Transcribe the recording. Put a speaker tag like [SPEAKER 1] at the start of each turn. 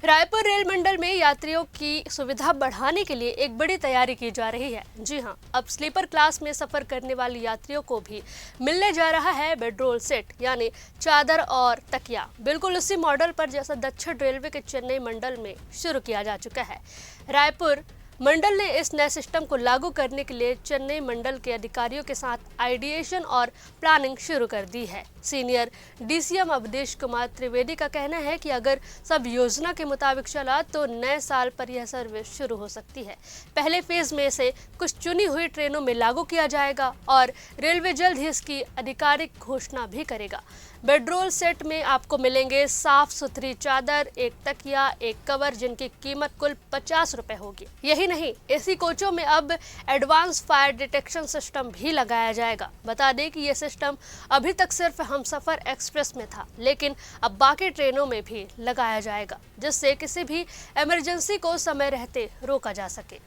[SPEAKER 1] Raipur rail मंडल में यात्रियों की सुविधा बढ़ाने के लिए एक बड़ी तैयारी की जा रही है। जी हां, अब स्लीपर क्लास में सफर करने वाले यात्रियों को भी मिलने जा रहा है बेडरोल सेट यानी चादर और तकिया, बिल्कुल उसी मॉडल पर जैसा दक्षिण रेलवे के चेन्नई मंडल में शुरू किया जा चुका है। रायपुर मंडल ने इस नए सिस्टम को लागू करने के लिए चेन्नई मंडल के अधिकारियों के साथ आइडिएशन और प्लानिंग शुरू कर दी है। सीनियर डीसीएम अवधेश कुमार त्रिवेदी का कहना है कि अगर सब योजना के मुताबिक चला तो नए साल पर यह सर्विस शुरू हो सकती है। पहले फेज में इसे कुछ चुनी हुई ट्रेनों में लागू किया जाएगा और रेलवे जल्द ही इसकी आधिकारिक घोषणा भी करेगा। बेडरोल सेट में आपको मिलेंगे साफ सुथरी चादर, एक तकिया, एक कवर, जिनकी कीमत कुल 50 रुपए होगी। यही नहीं, एसी कोचों में अब एडवांस फायर डिटेक्शन सिस्टम भी लगाया जाएगा। बता दें कि यह सिस्टम अभी तक सिर्फ हमसफर एक्सप्रेस में था, लेकिन अब बाकी ट्रेनों में भी लगाया जाएगा, जिससे किसी भी इमरजेंसी को समय रहते रोका जा सके।